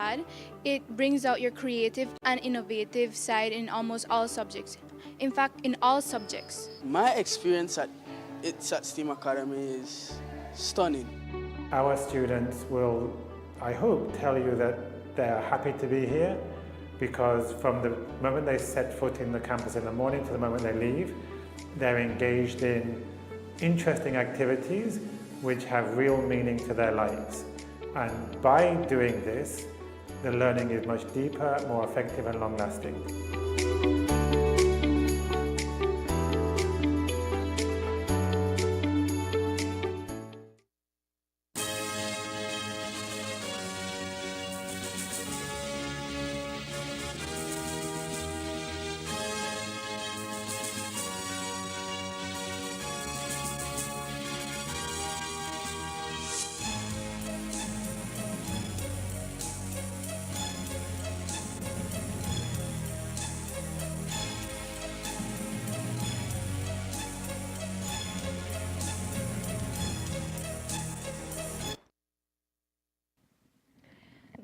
had, it brings out your creative and innovative side in almost all subjects. In fact, in all subjects. My experience at STEAM Academy is stunning. Our students will, I hope, tell you that they are happy to be here because from the moment they set foot in the campus in the morning to the moment they leave, they're engaged in interesting activities which have real meaning to their lives. And by doing this, the learning is much deeper, more effective and long-lasting.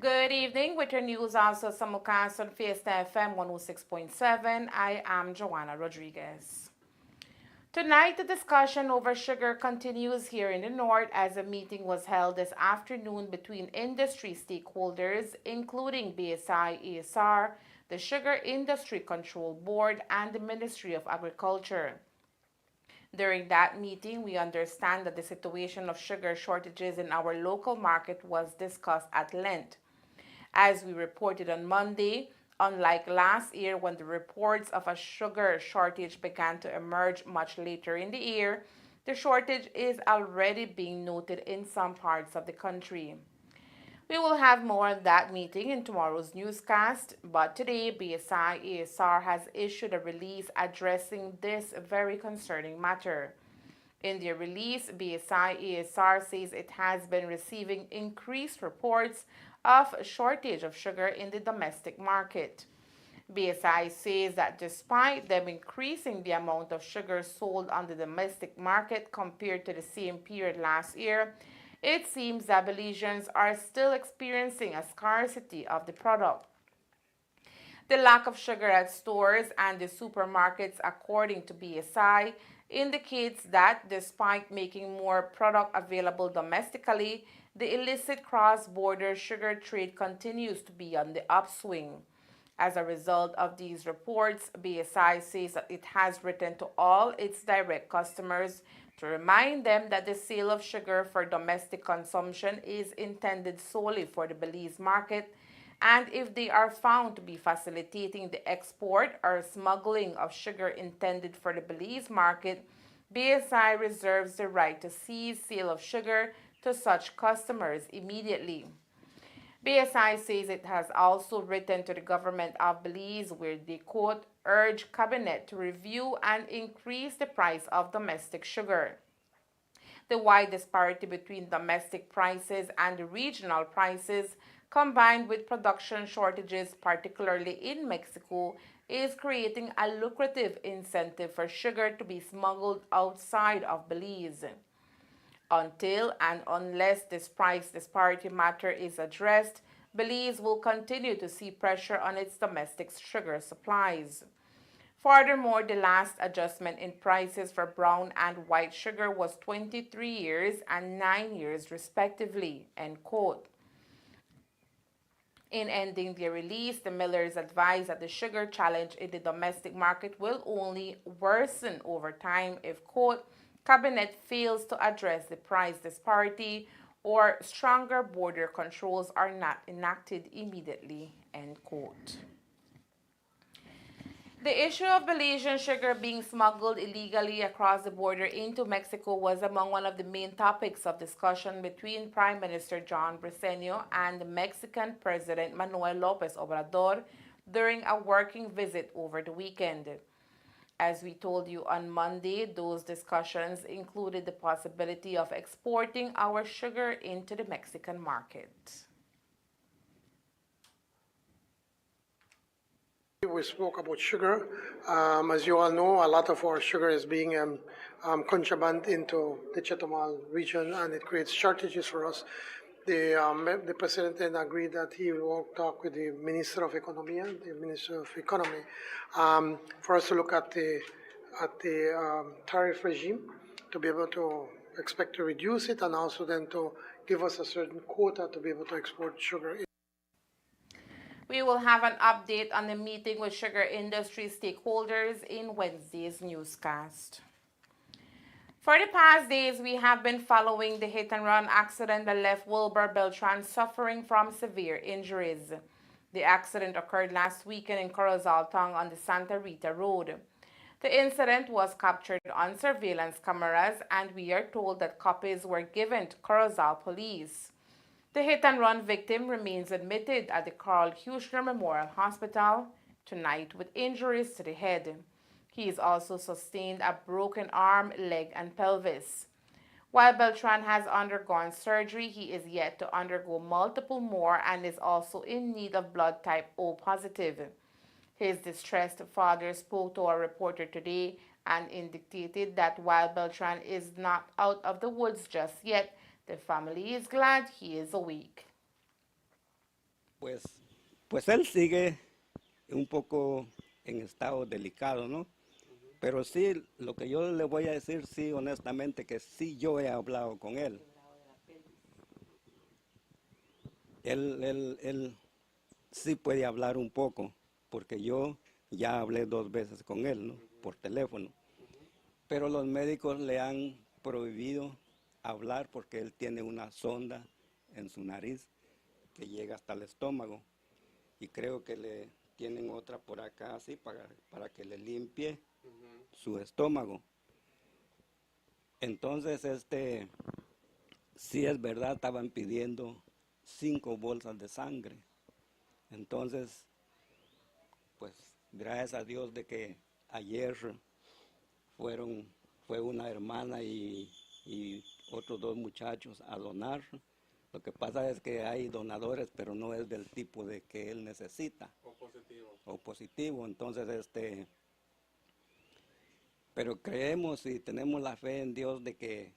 Good evening. With your news also simulcast on Fiesta FM 106.7. I am Joanna Rodriguez. Tonight, the discussion over sugar continues here in the North as a meeting was held this afternoon between industry stakeholders, including BSI-ESR, the Sugar Industry Control Board, and the Ministry of Agriculture. During that meeting, we understand that the situation of sugar shortages in our local market was discussed at length. As we reported on Monday, unlike last year when the reports of a sugar shortage began to emerge much later in the year, the shortage is already being noted in some parts of the country. We will have more on that meeting in tomorrow's newscast, but today BSI-ESR has issued a release addressing this very concerning matter. In their release, BSI-ESR says it has been receiving increased reports of shortage of sugar in the domestic market. BSI says that despite them increasing the amount of sugar sold on the domestic market compared to the same period last year, it seems that Belizeans are still experiencing a scarcity of the product. The lack of sugar at stores and the supermarkets, according to BSI, indicates that despite making more product available domestically, the illicit cross-border sugar trade continues to be on the upswing. As a result of these reports, BSI says that it has written to all its direct customers to remind them that the sale of sugar for domestic consumption is intended solely for the Belize market, and if they are found to be facilitating the export or smuggling of sugar intended for the Belize market, BSI reserves the right to cease sale of sugar to such customers immediately. BSI says it has also written to the government of Belize where they, quote, urge Cabinet to review and increase the price of domestic sugar. The wide disparity between domestic prices and the regional prices, combined with production shortages, particularly in Mexico, is creating a lucrative incentive for sugar to be smuggled outside of Belize. Until and unless this price disparity matter is addressed, Belize will continue to see pressure on its domestic sugar supplies. Furthermore, the last adjustment in prices for brown and white sugar was 23 years and 9 years respectively, end quote. In ending their release, the millers advised that the sugar challenge in the domestic market will only worsen over time if, quote, Cabinet fails to address the price disparity or stronger border controls are not enacted immediately, end quote. The issue of Belizean sugar being smuggled illegally across the border into Mexico was among one of the main topics of discussion between Prime Minister John Briceño and the Mexican President Manuel López Obrador during a working visit over the weekend. As we told you on Monday, those discussions included the possibility of exporting our sugar into the Mexican market. We spoke about sugar. As you all know, a lot of our sugar is being contraband into the Chetumal region, and it creates shortages for us. the president then agreed that he will talk with the Minister of Economy and the Minister of Economy for us to look at the tariff regime to be able to expect to reduce it and also then to give us a certain quota to be able to export sugar. We will have an update on the meeting with sugar industry stakeholders in Wednesday's newscast. For the past days, we have been following the hit-and-run accident that left Wilbur Beltran suffering from severe injuries. The accident occurred last weekend in Corozal on the Santa Rita Road. The incident was captured on surveillance cameras, and we are told that copies were given to Corozal police. The hit-and-run victim remains admitted at the Carl Huchner Memorial Hospital tonight with injuries to the head. He has also sustained a broken arm, leg, and pelvis. While Beltran has undergone surgery, he is yet to undergo multiple more and is also in need of blood type O positive. His distressed father spoke to our reporter today and indicated that while Beltran is not out of the woods just yet, the family is glad he is awake. Pues él sigue un poco en estado delicado, ¿no? Pero sí, lo que yo le voy a decir, sí, honestamente, que sí yo he hablado con él. Él sí puede hablar un poco, porque yo ya hablé 2 veces con él, ¿no? Por teléfono. Pero los médicos le han prohibido hablar porque él tiene una sonda en su nariz que llega hasta el estómago. Y creo que le tienen otra por acá así para que le limpie su estómago. Entonces, sí es verdad, estaban pidiendo 5 bolsas de sangre. Entonces, pues, gracias a Dios de que ayer fue una hermana y otros 2 muchachos a donar. Lo que pasa es que hay donadores, pero no es del tipo de que él necesita. O positivo. Entonces, pero creemos y tenemos la fe en Dios de que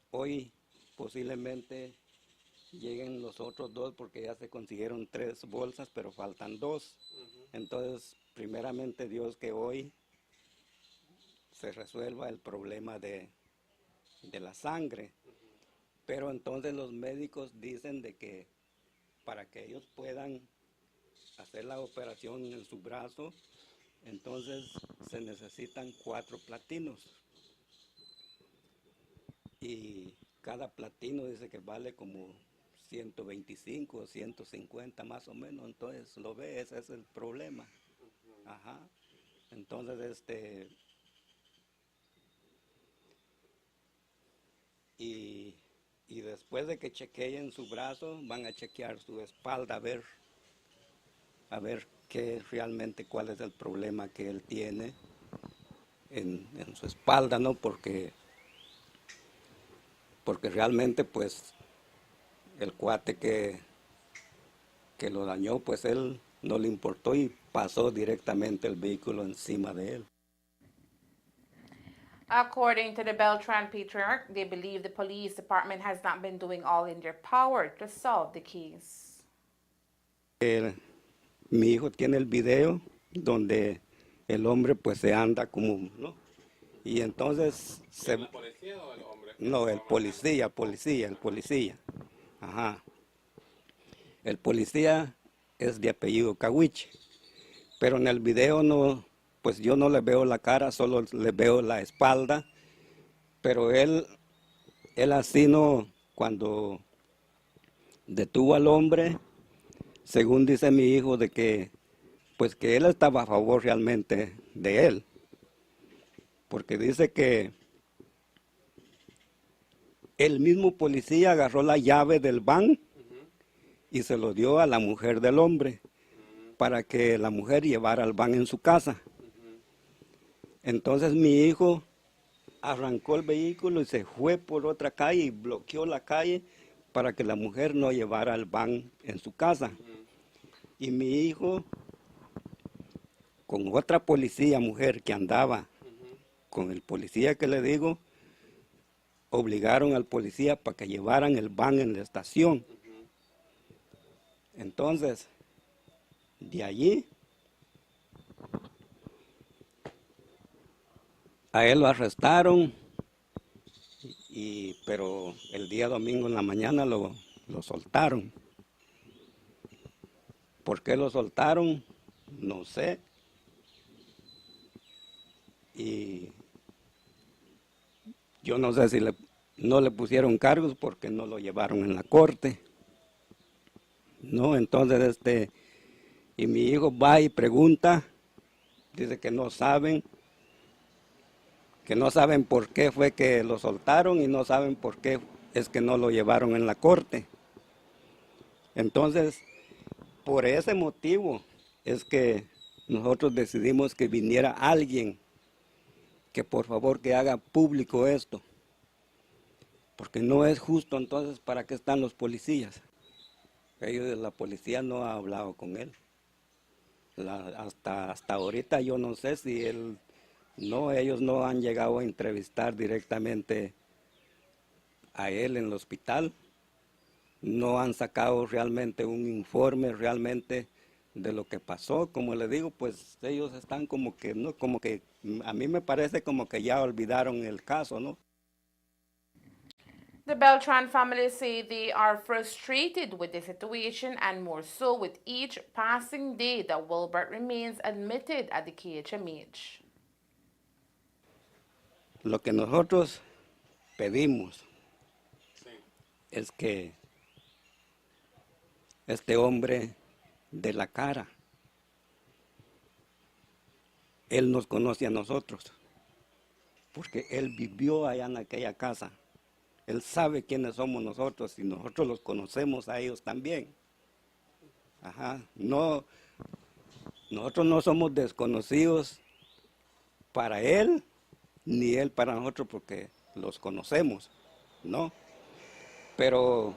hoy posiblemente lleguen los otros 2 porque ya se consiguieron 3 bolsas, pero faltan 2. Entonces, primeramente Dios que hoy se resuelva el problema de la sangre. Pero entonces los médicos dicen de que para que ellos puedan hacer la operación en su brazo, entonces se necesitan 4 platinos. Y cada platino dice que vale como 125 o 150 más o menos. Entonces lo ve, ese es el problema. Ajá. Entonces y después de que chequeen su brazo, van a chequear su espalda a ver cuál es el problema que él tiene en su espalda, ¿no? Porque realmente, pues, el cuate que lo dañó, pues él no le importó y pasó directamente el vehículo encima de él. According to the Beltran patriarch, they believe the police department has not been doing all in their power to solve the case. Mi hijo tiene el video donde el hombre pues se anda como, ¿no? Y entonces ¿el policía o el hombre? No, el policía. Ajá. El policía es de apellido Cahuiche, pero en el video no, pues yo no le veo la cara, solo le veo la espalda, pero él así no, cuando detuvo al hombre, según dice mi hijo, de que, pues que él estaba a favor realmente de él, porque dice que el mismo policía agarró la llave del van y se lo dio a la mujer del hombre para que la mujer llevara el van en su casa. Entonces mi hijo arrancó el vehículo y se fue por otra calle y bloqueó la calle para que la mujer no llevara el van en su casa. Y mi hijo, con otra policía mujer que andaba, con el policía que le digo, obligaron al policía para que llevaran el van en la estación. Entonces, de allí, a él lo arrestaron, pero el día domingo en la mañana lo soltaron. ¿Por qué lo soltaron? No sé. Y yo no sé si no le pusieron cargos porque no lo llevaron en la corte. No, entonces y mi hijo va y pregunta, dice que no saben por qué fue que lo soltaron y no saben por qué es que no lo llevaron en la corte. Entonces, por ese motivo es que nosotros decidimos que viniera alguien que por favor que haga público esto, porque no es justo. Entonces, ¿para qué están los policías? La policía no ha hablado con él. Hasta ahorita yo no sé si ellos no han llegado a entrevistar directamente a él en el hospital. No han sacado realmente un informe realmente de lo que pasó. Como le digo, pues ellos están como que, ¿no? Como que a mí me parece como que ya olvidaron el caso, ¿no? The Beltran family say they are frustrated with the situation and more so with each passing day that Wilbert remains admitted at the KHMH. Lo que nosotros pedimos es que este hombre de la cara, él nos conoce a nosotros, porque él vivió allá en aquella casa. Él sabe quiénes somos nosotros y nosotros los conocemos a ellos también. Ajá. No, nosotros no somos desconocidos para él, ni él para nosotros, porque los conocemos, ¿no? Pero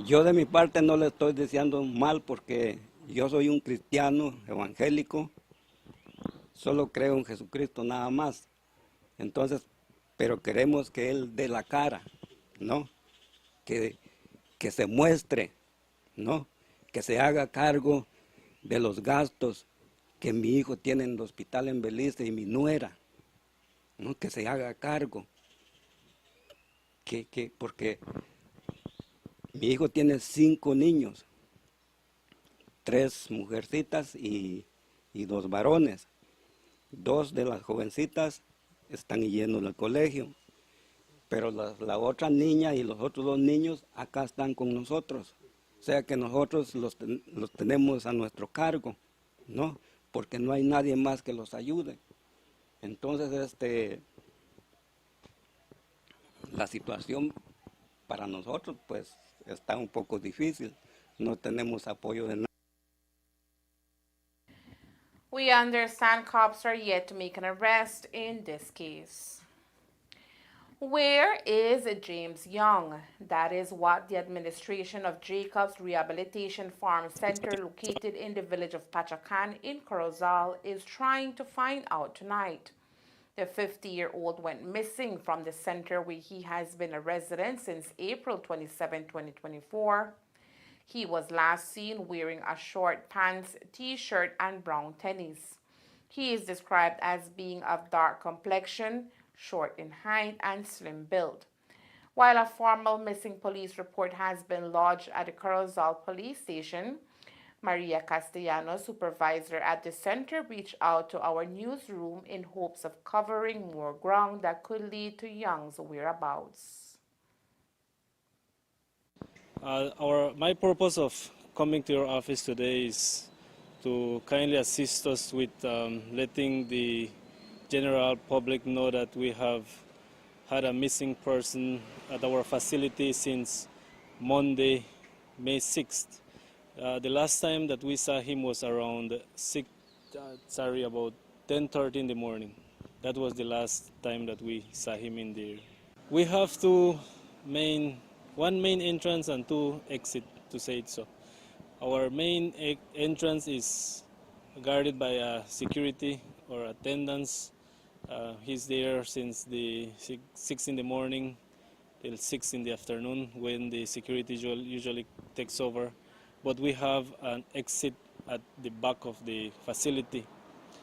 yo de mi parte no le estoy deseando mal porque yo soy un cristiano evangélico, solo creo en Jesucristo nada más. Entonces, pero queremos que él dé la cara, ¿no? Que se muestre, ¿no? Que se haga cargo de los gastos que mi hijo tiene en el hospital en Belice y mi nuera, ¿no? Que se haga cargo. Porque mi hijo tiene 5 niños, 3 mujercitas y 2 varones. 2 de las jovencitas están yendo al colegio, pero la otra niña y los otros 2 niños acá están con nosotros. O sea que nosotros los tenemos a nuestro cargo, ¿no? Porque no hay nadie más que los ayude. Entonces, la situación para nosotros, pues, está un poco difícil. No tenemos apoyo de nadie. We understand cops are yet to make an arrest in this case. Where is James Young? That is what the administration of Jacobs Rehabilitation Farm Center located in the village of Pachacan in Corozal is trying to find out tonight. The 50-year-old went missing from the center where he has been a resident since April 27, 2024. He was last seen wearing a short pants, t-shirt, and brown tennis. He is described as being of dark complexion, short in height, and slim build. While a formal missing police report has been lodged at the Corozal police station, Maria Castellanos, supervisor at the center, reached out to our newsroom in hopes of covering more ground that could lead to Young's whereabouts. My purpose of coming to your office today is to kindly assist us with letting the general public know that we have had a missing person at our facility since Monday, May 6th. The last time that we saw him was around about 10:30 in the morning. That was the last time that we saw him in there. We have one main entrance and 2 exit, to say it so. Our main entrance is guarded by security or attendants, He's there since the 6 in the morning till 6 in the afternoon when the security usually takes over. But we have an exit at the back of the facility.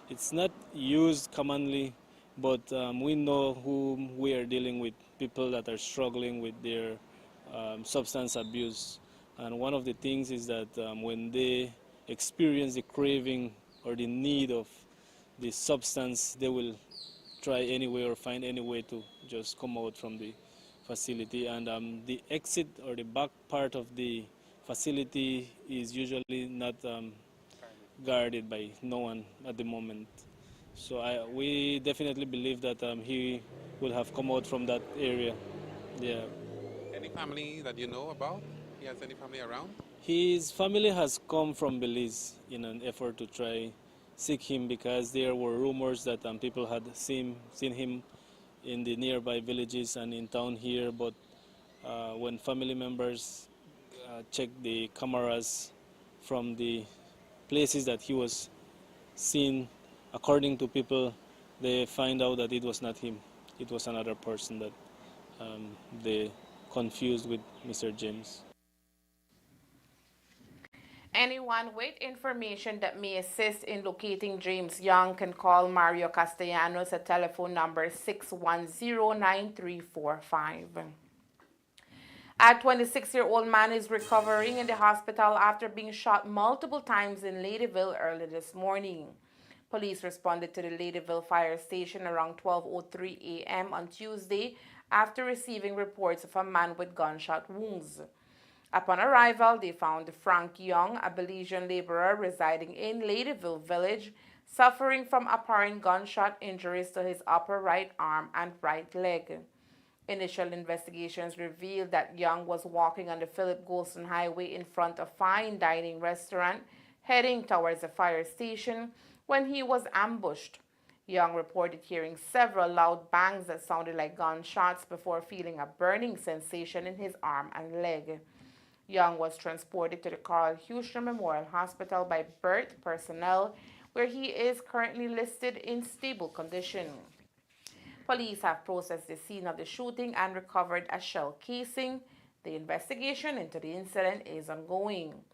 It's not used commonly, but we know whom we are dealing with, people that are struggling with their substance abuse. And one of the things is that when they experience the craving or the need of the substance, they will try any way or find any way to just come out from the facility. And the exit or the back part of the facility is usually not guarded by no one at the moment. So we definitely believe that he will have come out from that area. Yeah. Any family that you know about? He has any family around? His family has come from Belize in an effort to try seek him because there were rumors that people had seen him in the nearby villages and in town here, but when family members checked the cameras from the places that he was seen, according to people, they find out that it was not him. It was another person that they confused with Mr. James. Anyone with information that may assist in locating James Young can call Mario Castellanos at telephone number 610-9345. A 26-year-old man is recovering in the hospital after being shot multiple times in Ladyville early this morning. Police responded to the Ladyville fire station around 12:03 a.m. on Tuesday after receiving reports of a man with gunshot wounds. Upon arrival, they found Frank Young, a Belizean laborer residing in Ladyville Village, suffering from apparent gunshot injuries to his upper right arm and right leg. Initial investigations revealed that Young was walking on the Philip Golston Highway in front of a fine dining restaurant, heading towards the fire station, when he was ambushed. Young reported hearing several loud bangs that sounded like gunshots before feeling a burning sensation in his arm and leg. Young was transported to the Carl Houston Memorial Hospital by BERT personnel, where he is currently listed in stable condition. Police have processed the scene of the shooting and recovered a shell casing. The investigation into the incident is ongoing.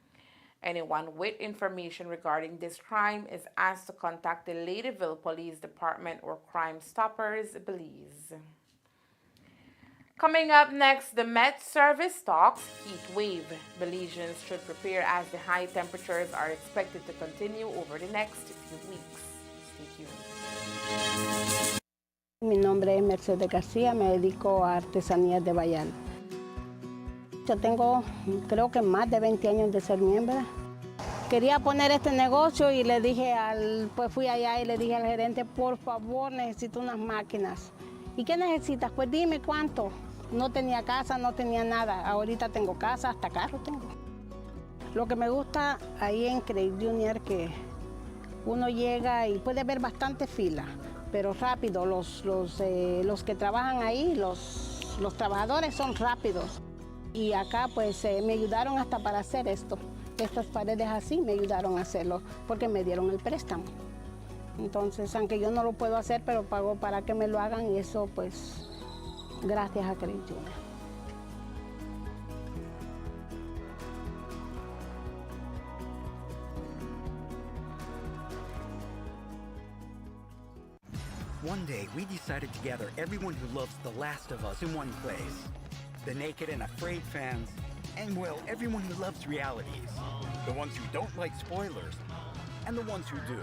Anyone with information regarding this crime is asked to contact the Ladyville Police Department or Crime Stoppers Belize. Coming up next, the Met Service talks heat wave. Belizeans should prepare as the high temperatures are expected to continue over the next few weeks. Stay tuned. Mi nombre es Mercedes García, me dedico a artesanías de bayal. Yo tengo, creo que más de 20 años de ser miembro. Quería poner este negocio y le dije pues fui allá y le dije al gerente, por favor, necesito unas máquinas. ¿Y qué necesitas? Pues dime cuánto. No tenía casa, no tenía nada. Ahorita tengo casa, hasta carro tengo. Lo que me gusta ahí en Credit Junior que uno llega y puede ver bastante fila, pero rápido. Los que trabajan ahí, los trabajadores son rápidos. Y acá pues me ayudaron hasta para hacer esto. Estas paredes así me ayudaron a hacerlo porque me dieron el préstamo. Entonces, aunque yo no lo puedo hacer, pero pago para que me lo hagan y eso pues gracias a Credit Junior. One day, we decided to gather everyone who loves The Last of Us in one place. The naked and afraid fans, and well, everyone who loves realities. The ones who don't like spoilers, and the ones who do.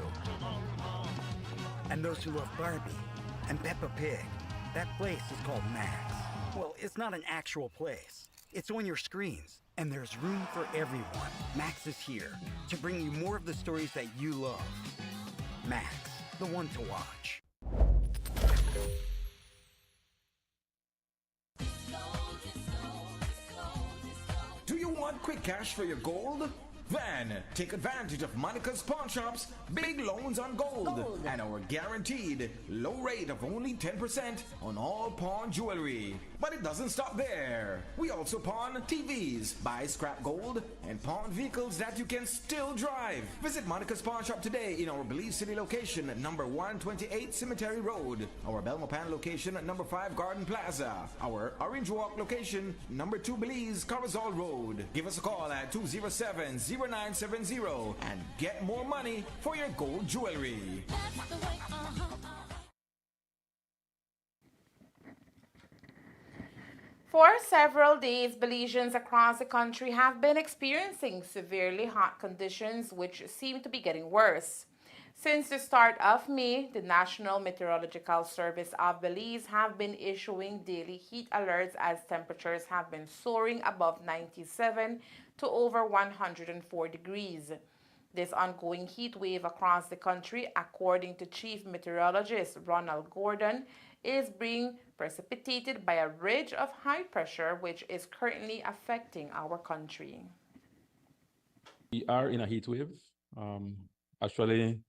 And those who love Barbie and Peppa Pig. That place is called Max. Well, it's not an actual place. It's on your screens, and there's room for everyone. Max is here to bring you more of the stories that you love. Max, the one to watch. Do you want quick cash for your gold? Then take advantage of Monica's Pawn Shop's big loans on gold and our guaranteed low rate of only 10% on all pawn jewelry. But it doesn't stop there. We also pawn TVs, buy scrap gold, and pawn vehicles that you can still drive. Visit Monica's Pawn Shop today in our Belize City location at number 128 Cemetery Road, our Belmopan location at number 5 Garden Plaza, our Orange Walk location, number 2 Belize Carazal Road. Give us a call at 207-0970 and get more money for your gold jewelry. For several days, Belizeans across the country have been experiencing severely hot conditions which seem to be getting worse. Since the start of May, the National Meteorological Service of Belize have been issuing daily heat alerts as temperatures have been soaring above 97 to over 104 degrees. This ongoing heat wave across the country, according to Chief Meteorologist Ronald Gordon, is being precipitated by a ridge of high pressure which is currently affecting our country. We are in a heat wave. Actually,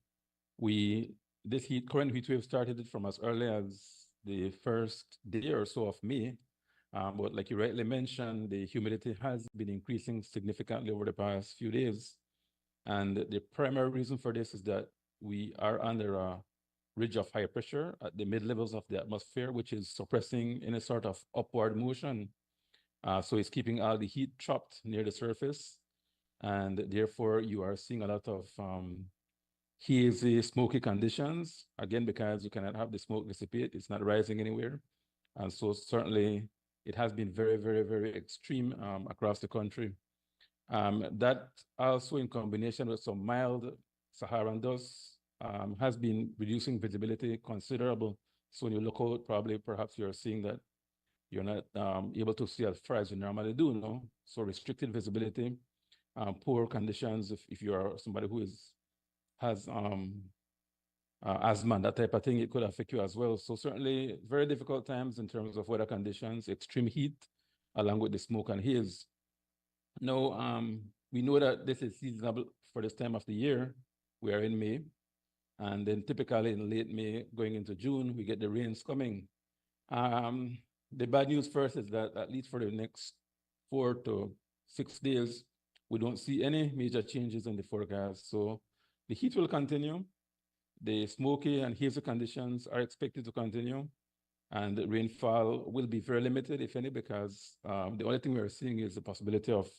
this current heat wave started from as early as the first day or so of May. But like you rightly mentioned, the humidity has been increasing significantly over the past few days. And the primary reason for this is that we are under a ridge of high pressure at the mid-levels of the atmosphere, which is suppressing any sort of upward motion. So it's keeping all the heat trapped near the surface. And therefore, you are seeing a lot of hazy, smoky conditions. Again, because you cannot have the smoke dissipate, it's not rising anywhere. And so certainly, it has been very, very, very extreme across the country. That also in combination with some mild Saharan dust has been reducing visibility considerable. So when you look out, perhaps you're seeing that you're not able to see as far as you normally do, no? So restricted visibility, poor conditions if you are somebody who has asthma, that type of thing, it could affect you as well. So certainly very difficult times in terms of weather conditions, extreme heat, along with the smoke and haze. Now, we know that this is seasonable for this time of the year. We are in May, and then typically in late May, going into June, we get the rains coming. The bad news first is that at least for the next 4 to 6 days, we don't see any major changes in the forecast. So the heat will continue. The smoky and hazy conditions are expected to continue. And the rainfall will be very limited, if any, because the only thing we're seeing is the possibility of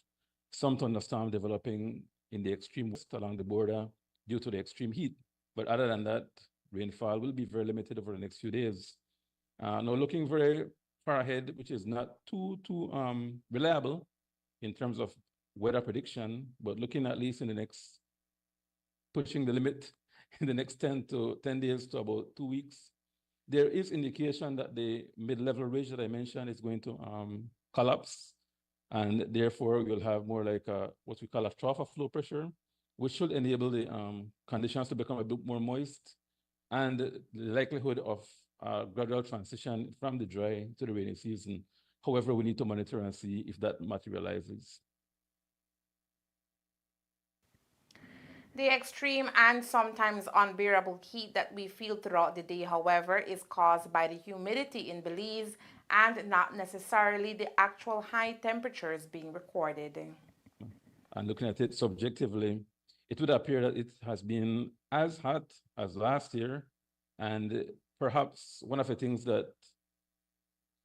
some thunderstorm developing in the extreme west along the border due to the extreme heat. But other than that, rainfall will be very limited over the next few days. Now, looking very far ahead, which is not too reliable in terms of weather prediction, but looking at least in the next, pushing the limit in the next 10 days to about 2 weeks, there is indication that the mid-level ridge that I mentioned is going to collapse, and therefore we'll have more like what we call a trough of low pressure, which should enable the conditions to become a bit more moist, and the likelihood of gradual transition from the dry to the rainy season. However, we need to monitor and see if that materializes. The extreme and sometimes unbearable heat that we feel throughout the day, however, is caused by the humidity in Belize and not necessarily the actual high temperatures being recorded. And looking at it subjectively, it would appear that it has been as hot as last year. And perhaps one of the things that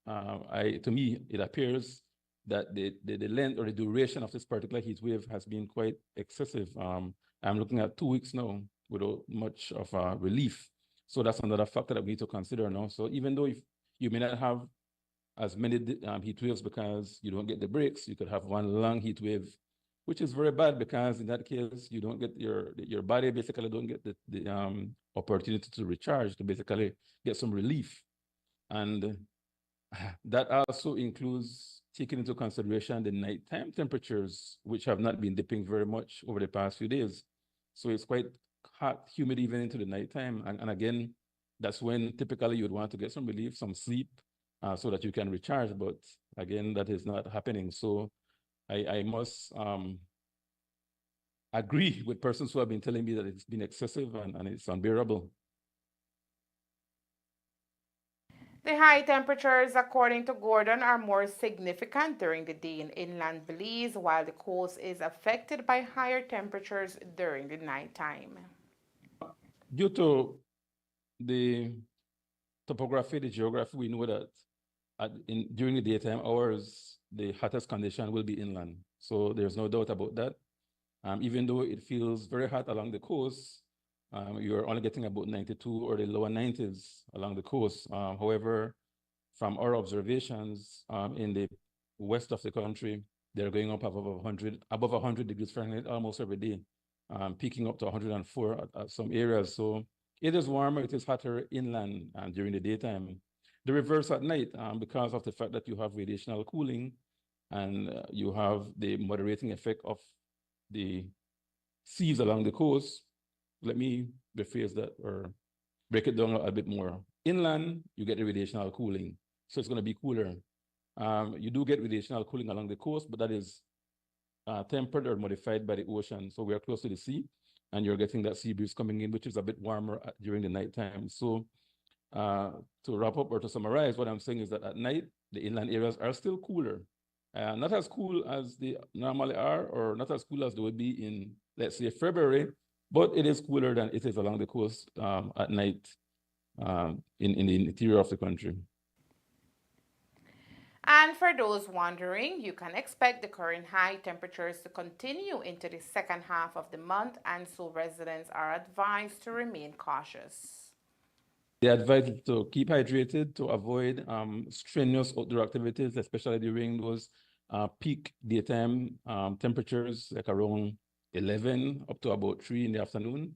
to me, it appears that the length or the duration of this particular heat wave has been quite excessive. I'm looking at 2 weeks now without much of relief. So that's another factor that we need to consider now. So even though if you may not have as many heat waves because you don't get the breaks, you could have one long heat wave, which is very bad because in that case, you don't get your body basically don't get the opportunity to recharge, to basically get some relief. And that also includes taking into consideration the nighttime temperatures, which have not been dipping very much over the past few days. So it's quite hot, humid even into the nighttime. And again, that's when typically you'd want to get some relief, some sleep, so that you can recharge. But again, that is not happening. So I must agree with persons who have been telling me that it's been excessive and it's unbearable. The high temperatures, according to Gordon, are more significant during the day in inland Belize, while the coast is affected by higher temperatures during the nighttime. Due to the topography, the geography, we know that during the daytime hours, the hottest condition will be inland. So there's no doubt about that. Even though it feels very hot along the coast, you're only getting about 92 or the lower 90s along the coast. However, from our observations in the west of the country, they're going up above 100 degrees Fahrenheit almost every day, peaking up to 104 at some areas. So it is warmer, it is hotter inland during the daytime. The reverse at night, because of the fact that you have radiational cooling and you have the moderating effect of the seas along the coast. Let me rephrase that or break it down a bit more. Inland, you get the radiational cooling, so it's going to be cooler. You do get radiational cooling along the coast, but that is tempered or modified by the ocean. So we are close to the sea, and you're getting that sea breeze coming in, which is a bit warmer during the nighttime. So to wrap up or to summarize, what I'm saying is that at night, the inland areas are still cooler. Not as cool as they normally are, or not as cool as they would be in, let's say, February, but it is cooler than it is along the coast at night in the interior of the country. And for those wondering, you can expect the current high temperatures to continue into the second half of the month, and so residents are advised to remain cautious. They advise to keep hydrated, to avoid strenuous outdoor activities, especially during those peak daytime temperatures, like around 11 up to about 3 in the afternoon.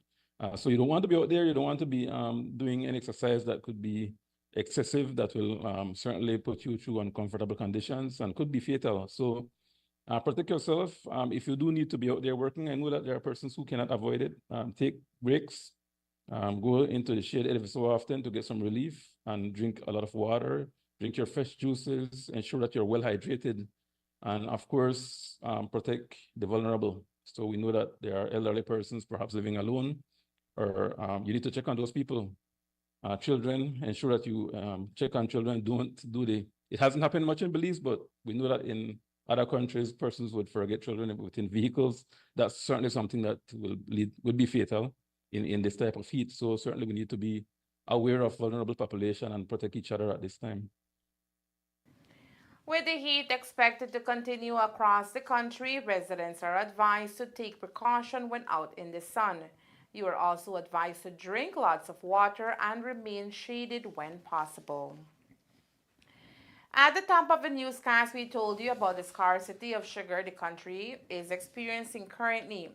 So you don't want to be out there. You don't want to be doing any exercise that could be excessive, that will certainly put you through uncomfortable conditions and could be fatal. So protect yourself. If you do need to be out there working, I know that there are persons who cannot avoid it. Take breaks. Go into the shade every so often to get some relief and drink a lot of water, drink your fresh juices, ensure that you're well hydrated, and of course, protect the vulnerable. So we know that there are elderly persons perhaps living alone, or you need to check on those people. Children, ensure that you check on children. Don't do it hasn't happened much in Belize, but we know that in other countries, persons would forget children within vehicles. That's certainly something that would be fatal in this type of heat. So certainly we need to be aware of vulnerable population and protect each other at this time. With the heat expected to continue across the country, residents are advised to take precaution when out in the sun. You are also advised to drink lots of water and remain shaded when possible. At the top of the newscast, we told you about the scarcity of sugar the country is experiencing currently.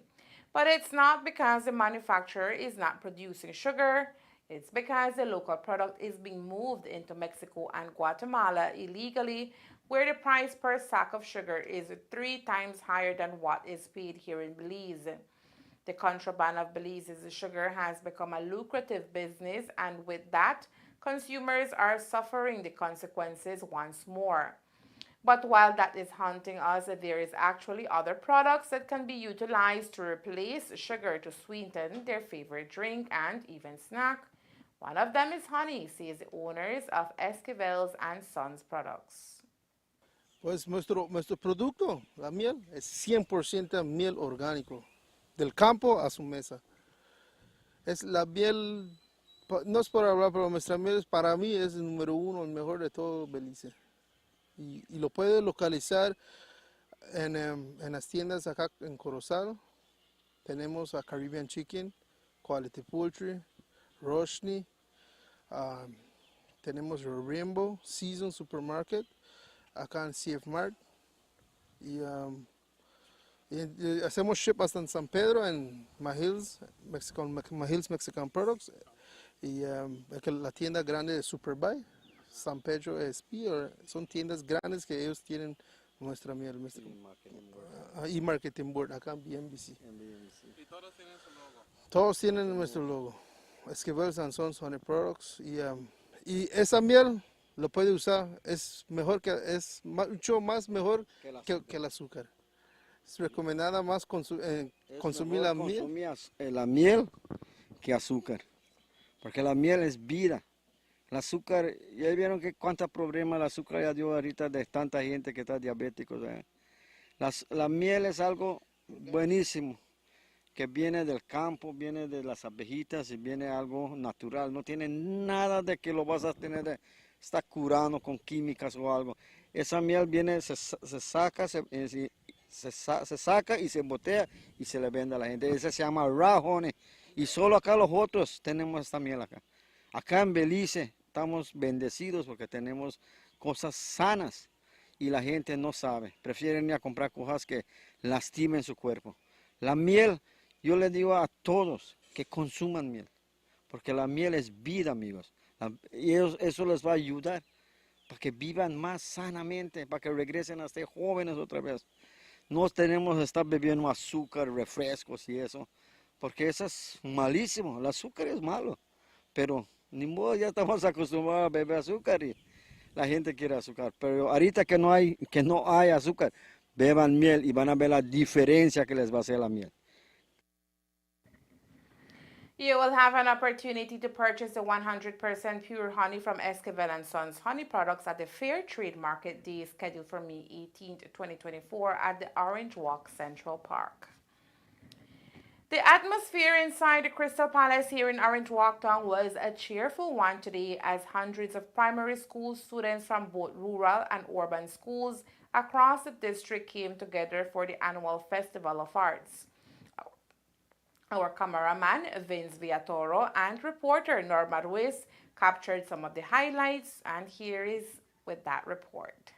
But it's not because the manufacturer is not producing sugar. It's because the local product is being moved into Mexico and Guatemala illegally, where the price per sack of sugar is 3 times higher than what is paid here in Belize. The contraband of Belize's sugar has become a lucrative business, and with that, consumers are suffering the consequences once more. But while that is haunting us, there is actually other products that can be utilized to replace sugar to sweeten their favorite drink and even snack. One of them is honey, says the owners of Esquivel's and Sons products. Pues nuestro producto, la miel, es 100% miel orgánico, del campo a su mesa. Es la miel, no es por hablar, pero nuestra miel para mí es el número 1, el mejor de todo Belice. Y lo puede localizar en las tiendas acá en Corozal. Tenemos a Caribbean Chicken, Quality Poultry, Roshni, tenemos Rainbow Season Supermarket, acá en CF Mart. Y hacemos ship hasta en San Pedro, en Mahil's Mexican Products. Y la tienda grande de Superbuy. San Pedro SP, son tiendas grandes que ellos tienen nuestra miel. Y Marketing Board acá en BNBC. ¿Y todos tienen su logo? Todos tienen nuestro logo. Esquivel's and Sons Honey Products. Y esa miel lo puede usar, es mucho más mejor que el azúcar. Es recomendada más consumir la miel. La miel que azúcar, porque la miel es vida. El azúcar, ya vieron que cuántos problemas el azúcar ya dio ahorita de tanta gente que está diabético. La miel es algo buenísimo, que viene del campo, viene de las abejitas y viene algo natural. No tiene nada de que lo vas a tener, está curando con químicas o algo. Esa miel viene, se saca, se saca y se botea y se le vende a la gente. Ese se llama raw honey. Y solo acá los otros tenemos esta miel acá. Acá en Belice estamos bendecidos porque tenemos cosas sanas y la gente no sabe. Prefieren ir a comprar cosas que lastimen su cuerpo. La miel, yo les digo a todos que consuman miel, porque la miel es vida, amigos. Y eso les va a ayudar para que vivan más sanamente, para que regresen a ser jóvenes otra vez. No tenemos que estar bebiendo azúcar, refrescos y eso, porque eso es malísimo. El azúcar es malo, pero ni modo, ya estamos acostumbrados a beber azúcar y la gente quiere azúcar. Pero ahorita que no hay azúcar, beban miel y van a ver la diferencia que les va a hacer la miel. You will have an opportunity to purchase the 100% pure honey from Esquivel & Sons honey products at the Fair Trade Market Day scheduled for May 18, 2024 at the Orange Walk Central Park. The atmosphere inside the Crystal Palace here in Orange Walk Town was a cheerful one today as hundreds of primary school students from both rural and urban schools across the district came together for the annual Festival of Arts. Our cameraman, Vince Villatoro, and reporter, Norma Ruiz, captured some of the highlights, and here is with that report.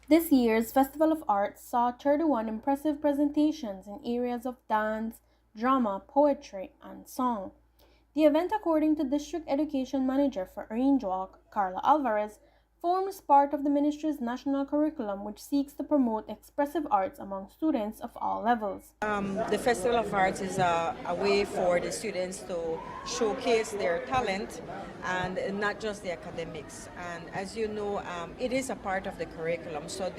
This year's Festival of Arts saw 31 impressive presentations in areas of dance, drama, poetry, and song. The event, according to District Education Manager for Orange Walk, Carla Alvarez, forms part of the ministry's national curriculum, which seeks to promote expressive arts among students of all levels. The Festival of Arts is a way for the students to showcase their talent and not just the academics. And as you know, it is a part of the curriculum. So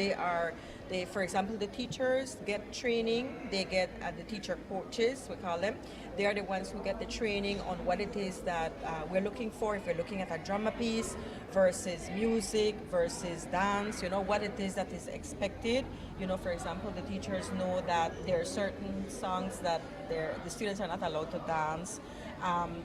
for example, the teachers get training, they get the teacher coaches, we call them. They are the ones who get the training on what it is that we're looking for. If we're looking at a drama piece versus music versus dance, what it is that is expected. For example, the teachers know that there are certain songs that the students are not allowed to dance.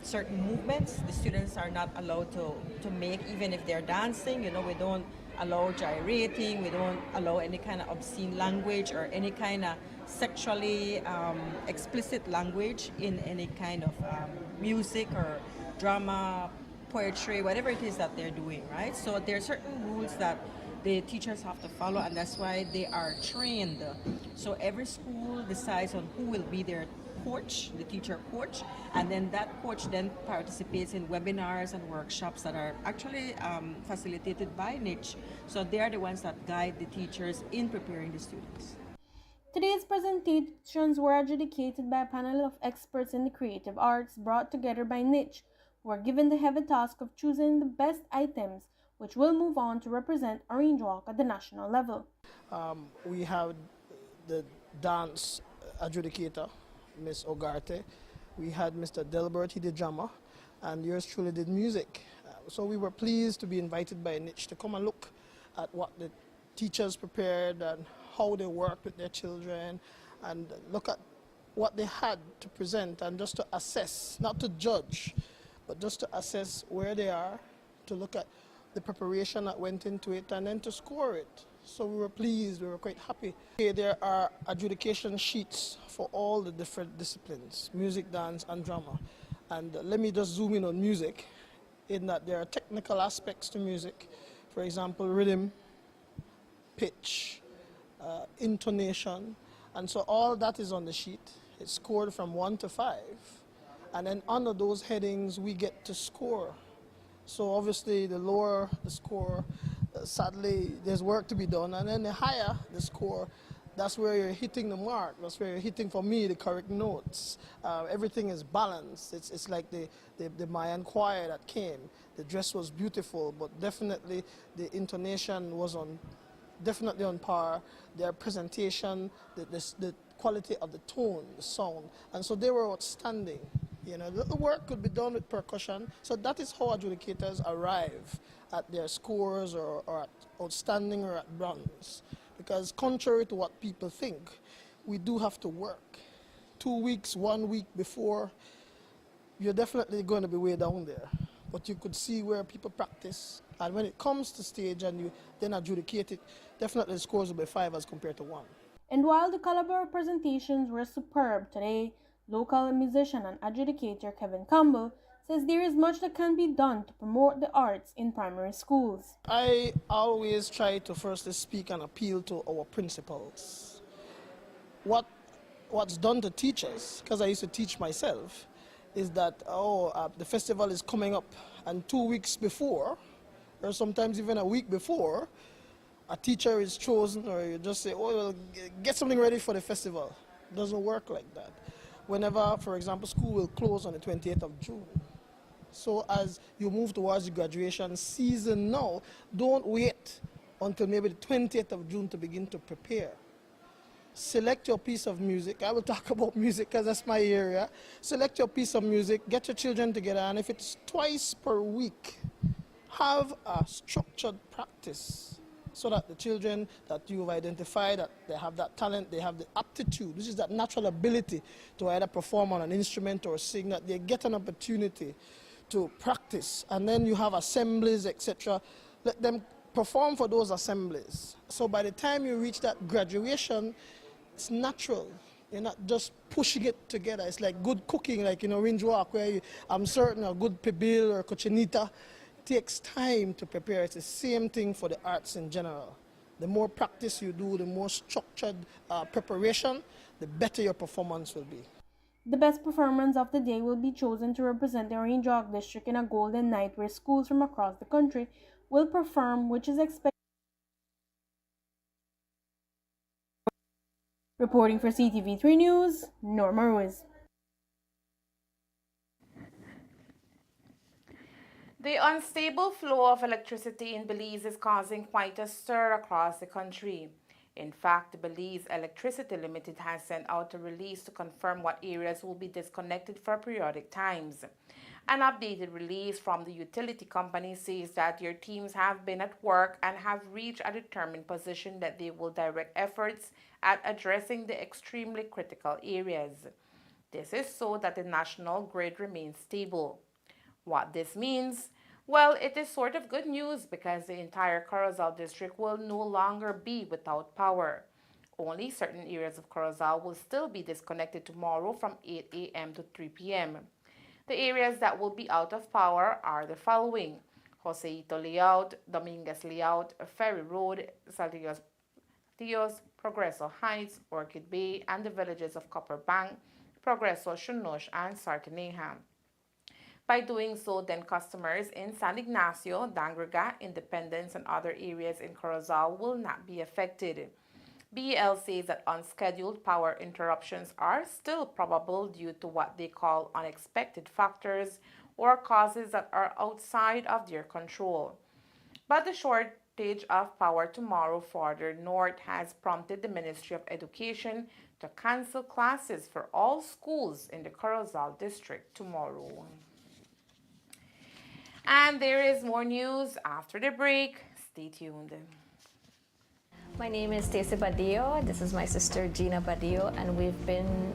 Certain movements the students are not allowed to make, even if they're dancing. We don't allow gyrating, we don't allow any kind of obscene language or any kind of sexually explicit language in any kind of music or drama, poetry, whatever it is that they're doing, right? So there are certain rules that the teachers have to follow, and that's why they are trained. So every school decides on who will be their coach, the teacher coach, and then that coach then participates in webinars and workshops that are actually facilitated by Niche. So they are the ones that guide the teachers in preparing the students. Today's presentations were adjudicated by a panel of experts in the creative arts brought together by Niche, who are given the heavy task of choosing the best items, which will move on to represent Orange Walk at the national level. We have the dance adjudicator, Ms. Ogarte. We had Mr. Delbert, he did drama, and yours truly did music. So we were pleased to be invited by Niche to come and look at what the teachers prepared and how they worked with their children, and look at what they had to present, and just to assess, not to judge, but just to assess where they are, to look at the preparation that went into it, and then to score it. So we were pleased, we were quite happy. There are adjudication sheets for all the different disciplines, music, dance, and drama. And let me just zoom in on music, in that there are technical aspects to music. For example, rhythm, pitch, intonation. And so all that is on the sheet. It's scored from 1 to 5. And then under those headings, we get to score. So obviously, the lower the score, sadly, there's work to be done. And then the higher the score, that's where you're hitting the mark. That's where you're hitting, for me, the correct notes. Everything is balanced. It's like the Mayan choir that came. The dress was beautiful, but definitely the intonation was definitely on par. Their presentation, the quality of the tone, the sound. And so they were outstanding. You know, the work could be done with percussion. So that is how adjudicators arrive at their scores or at outstanding or at bronze. Because contrary to what people think, we do have to work. 2 weeks, 1 week before, you're definitely going to be way down there. But you could see where people practice. And when it comes to stage and you then adjudicate it, definitely the scores will be 5 as compared to 1. And while the caliber of presentations were superb today, local musician and adjudicator Kevin Campbell says there is much that can be done to promote the arts in primary schools. I always try to firstly speak and appeal to our principals. What's done to teachers, because I used to teach myself, is that the festival is coming up, and 2 weeks before, or sometimes even a week before, a teacher is chosen, or you just say, oh, well, get something ready for the festival. It doesn't work like that. Whenever, for example, school will close on the 28th of June. So as you move towards the graduation season now, don't wait until maybe the 20th of June to begin to prepare. Select your piece of music. I will talk about music because that's my area. Select your piece of music, get your children together, and if it's twice per week, have a structured practice so that the children that you've identified, that they have that talent, they have the aptitude, which is that natural ability to either perform on an instrument or sing, that they get an opportunity to practice. And then you have assemblies, etc. Let them perform for those assemblies. So by the time you reach that graduation, it's natural. You're not just pushing it together. It's like good cooking, like in Orange Walk, where I'm certain a good pibil or cochinita takes time to prepare. It's the same thing for the arts in general. The more practice you do, the more structured preparation, the better your performance will be. The best performance of the day will be chosen to represent the Orange Walk district in a golden night where schools from across the country will perform, which is expected. Reporting for Ctv3 News, Norma Ruiz. The unstable flow of electricity in Belize is causing quite a stir across the country. In fact, the Belize Electricity Limited has sent out a release to confirm what areas will be disconnected for periodic times. An updated release from the utility company says that their teams have been at work and have reached a determined position that they will direct efforts at addressing the extremely critical areas. This is so that the national grid remains stable. What this means? Well, it is sort of good news because the entire Corozal district will no longer be without power. Only certain areas of Corozal will still be disconnected tomorrow from 8 a.m. to 3 p.m. The areas that will be out of power are the following: Joseito Layout, Dominguez Layout, Ferry Road, Saltillos, Progreso Heights, Orchid Bay, and the villages of Copper Bank, Progreso, Shunosh, and Sartaneja. By doing so, then customers in San Ignacio, Dangrega, Independence, and other areas in Corozal will not be affected. BEL says that unscheduled power interruptions are still probable due to what they call unexpected factors or causes that are outside of their control. But the shortage of power tomorrow further north has prompted the Ministry of Education to cancel classes for all schools in the Corozal district tomorrow. And there is more news after the break. Stay tuned. My name is Stacey Badillo. This is my sister Gina Badillo, and we've been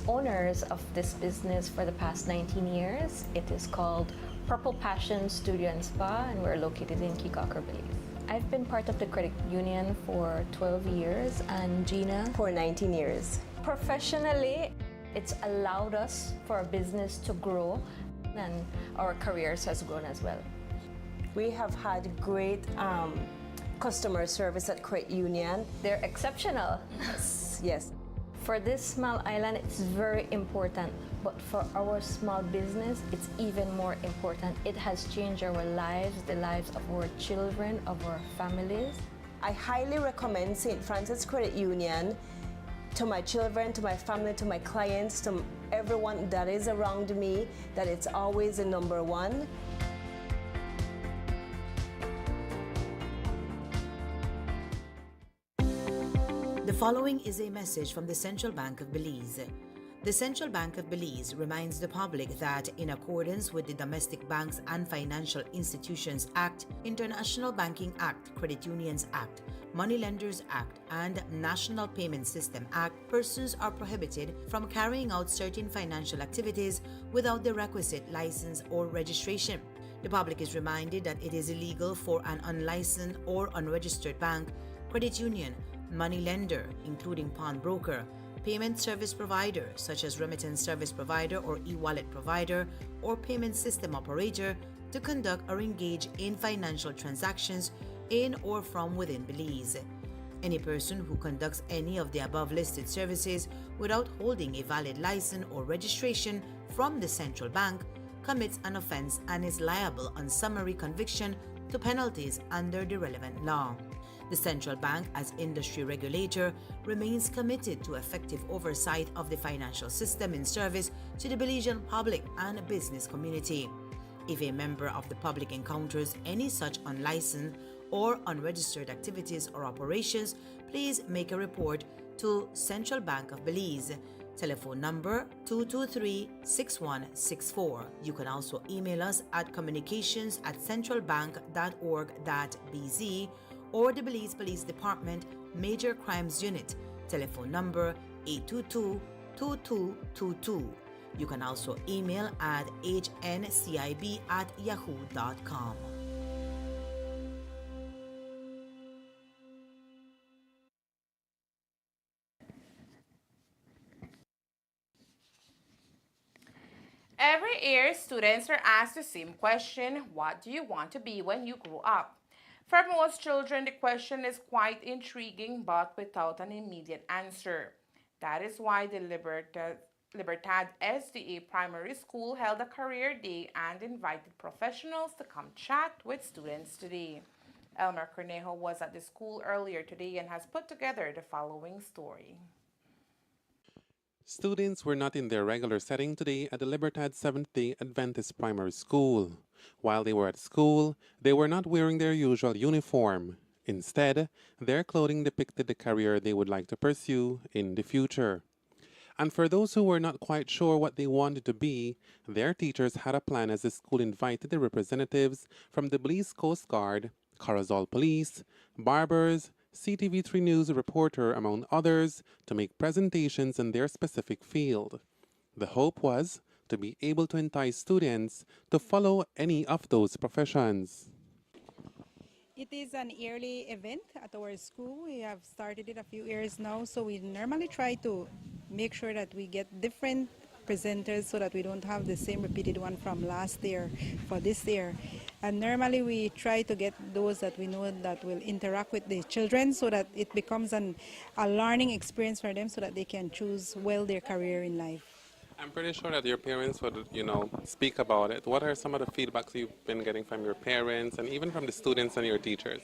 owners of this business for the past 19 years. It is called Purple Passion Studio and Spa, and we're located in Kikaker, Belize. I've been part of the credit union for 12 years, and Gina for 19 years. Professionally, it's allowed us for our business to grow, and our careers has grown as well. We have had great customer service at Credit Union. They're exceptional. Yes. For this small island, it's very important, but for our small business, it's even more important. It has changed our lives, the lives of our children, of our families. I highly recommend St. Francis Credit Union to my children, to my family, to my clients, to everyone that is around me, that it's always the number one. The following is a message from the Central Bank of Belize. The Central Bank of Belize reminds the public that, in accordance with the Domestic Banks and Financial Institutions Act, International Banking Act, Credit Unions Act, Moneylenders Act, and National Payment System Act, persons are prohibited from carrying out certain financial activities without the requisite license or registration. The public is reminded that it is illegal for an unlicensed or unregistered bank, credit union, money lender, including pawnbroker, payment service provider such as remittance service provider or e-wallet provider, or payment system operator to conduct or engage in financial transactions in or from within Belize. Any person who conducts any of the above listed services without holding a valid license or registration from the central bank commits an offense and is liable on summary conviction to penalties under the relevant law. The central bank, as industry regulator, remains committed to effective oversight of the financial system in service to the Belizean public and business community. If a member of the public encounters any such unlicensed or unregistered activities or operations, please make a report to Central Bank of Belize. Telephone number 223-6164. You can also email us at communications@centralbank.org.bz or the Belize Police Department Major Crimes Unit. Telephone number 822-2222. You can also email at hncib@yahoo.com. Every year, students are asked the same question: what do you want to be when you grow up? For most children, the question is quite intriguing but without an immediate answer. That is why the Libertad SDA Primary School held a career day and invited professionals to come chat with students today. Elmer Cornejo was at the school earlier today and has put together the following story. Students were not in their regular setting today at the Libertad Seventh-day Adventist Primary School. While they were at school, they were not wearing their usual uniform. Instead, their clothing depicted the career they would like to pursue in the future. And for those who were not quite sure what they wanted to be, their teachers had a plan as the school invited the representatives from the Belize Coast Guard, Corozal Police, barbers, Ctv3 News reporter, among others, to make presentations in their specific field. The hope was to be able to entice students to follow any of those professions. It is an yearly event at our school. We have started it a few years now, so we normally try to make sure that we get different presenters so that we don't have the same repeated one from last year for this year. And normally we try to get those that we know that will interact with the children so that it becomes a learning experience for them so that they can choose well their career in life. I'm pretty sure that your parents would, speak about it. What are some of the feedbacks you've been getting from your parents and even from the students and your teachers?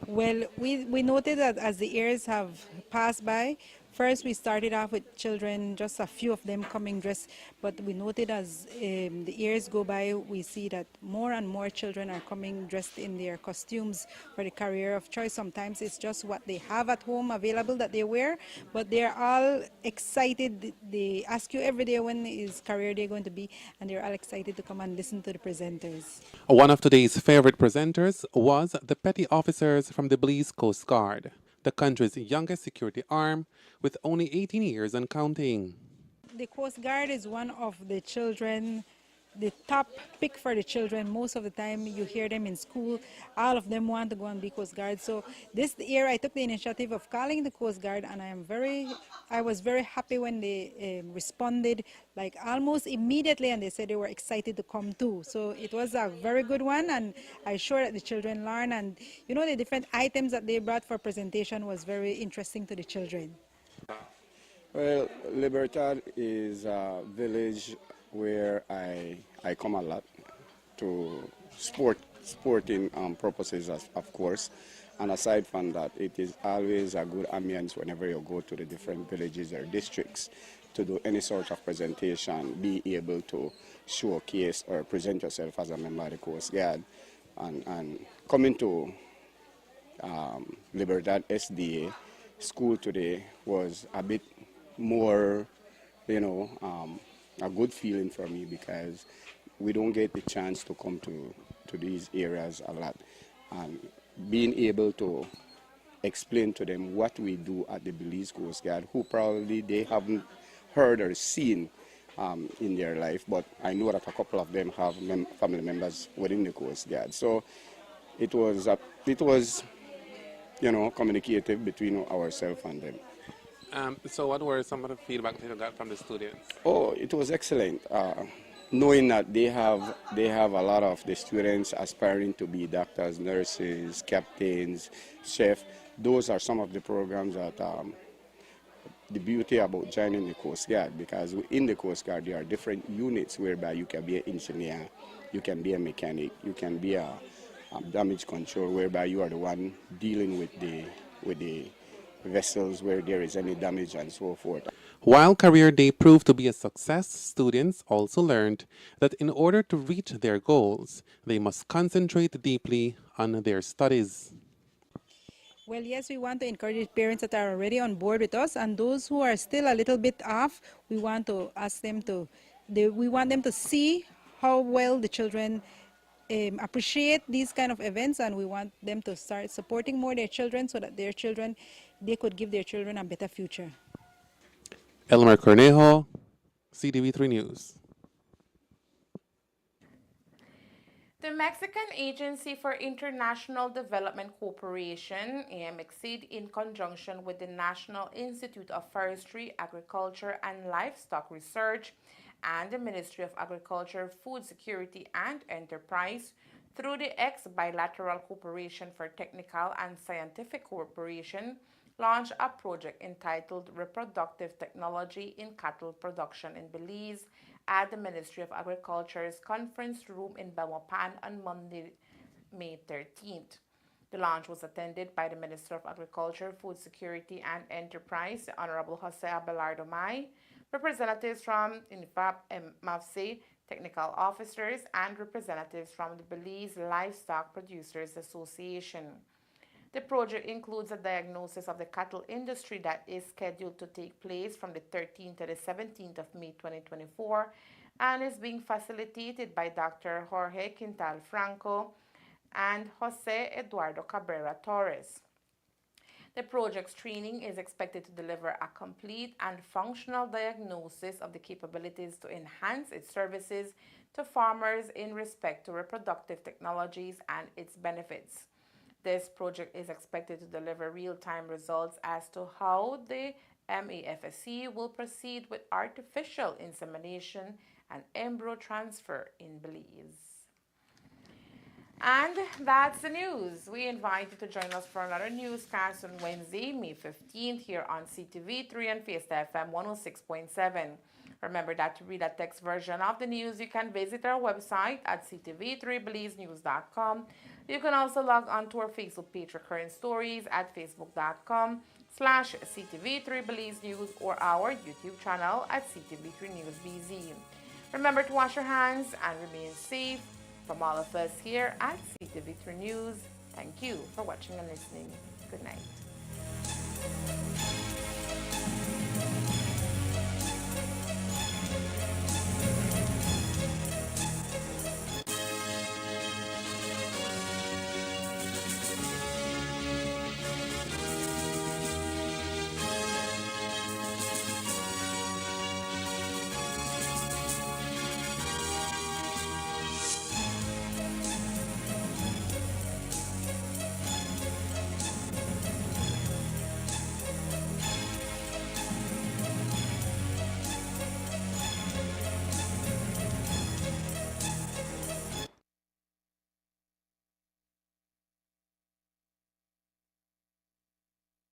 Well, we noted that as the years have passed by, first we started off with children, just a few of them coming dressed, but we noted as the years go by, we see that more and more children are coming dressed in their costumes for the career of choice. Sometimes it's just what they have at home available that they wear, but they're all excited. They ask you every day when is career day going to be, and they're all excited to come and listen to the presenters. One of today's favorite presenters was the petty officers from the Belize Coast Guard, the country's youngest security arm, with only 18 years and counting. The Coast Guard is one of the children, the top pick for the children. Most of the time you hear them in school, all of them want to go and be Coast Guard. So this year I took the initiative of calling the Coast Guard, and I was very happy when they responded like almost immediately, and they said they were excited to come too. So it was a very good one, and I'm sure that the children learn, and the different items that they brought for presentation was very interesting to the children. Well, Libertad is a village where I come a lot to sporting purposes, of course. And aside from that, it is always a good ambience whenever you go to the different villages or districts to do any sort of presentation, be able to showcase or present yourself as a member of the Coast Guard. And coming to Libertad SDA school today was a bit more a good feeling for me because we don't get the chance to come to these areas a lot. And being able to explain to them what we do at the Belize Coast Guard, who probably they haven't heard or seen in their life, but I know that a couple of them have family members within the Coast Guard. So it was communicative between ourselves and them. So what were some of the feedback that you got from the students? Oh, it was excellent. Knowing that they have a lot of the students aspiring to be doctors, nurses, captains, chefs. Those are some of the programs that the beauty about joining the Coast Guard, because in the Coast Guard there are different units whereby you can be an engineer, you can be a mechanic, you can be a damage control, whereby you are the one dealing with the vessels where there is any damage and so forth. While Career Day proved to be a success, students also learned that in order to reach their goals, they must concentrate deeply on their studies. Well, yes, we want to encourage parents that are already on board with us, and those who are still a little bit off, we want to ask them we want them to see how well the children appreciate these kind of events, and we want them to start supporting more their children so that they could give their children a better future. Elmer Cornejo, Ctv3 News. The Mexican Agency for International Development Cooperation, AMXID, in conjunction with the National Institute of Forestry, Agriculture, and Livestock Research and the Ministry of Agriculture, Food Security, and Enterprise, through the Ex-Bilateral Cooperation for Technical and Scientific Cooperation, launched a project entitled Reproductive Technology in Cattle Production in Belize at the Ministry of Agriculture's conference room in Belmopan on Monday, May 13th. The launch was attended by the Minister of Agriculture, Food Security and Enterprise, the Honorable Jose Abelardo May, representatives from INFAP and MAFSE, technical officers, and representatives from the Belize Livestock Producers Association. The project includes a diagnosis of the cattle industry that is scheduled to take place from the 13th to the 17th of May 2024 and is being facilitated by Dr. Jorge Quintal Franco and Jose Eduardo Cabrera Torres. The project's training is expected to deliver a complete and functional diagnosis of the capabilities to enhance its services to farmers in respect to reproductive technologies and its benefits. This project is expected to deliver real-time results as to how the MAFSC will proceed with artificial insemination and embryo transfer in Belize. And that's the news. We invite you to join us for another newscast on Wednesday, May 15th, here on CTV3 and Fiesta FM 106.7. Remember that to read a text version of the news, you can visit our website at ctv3belizenews.com. You can also log on to our Facebook page for current stories at facebook.com/ctv3belizenews or our YouTube channel at CTV3 News BZ. Remember to wash your hands and remain safe. From all of us here at CTV3 News, thank you for watching and listening. Good night.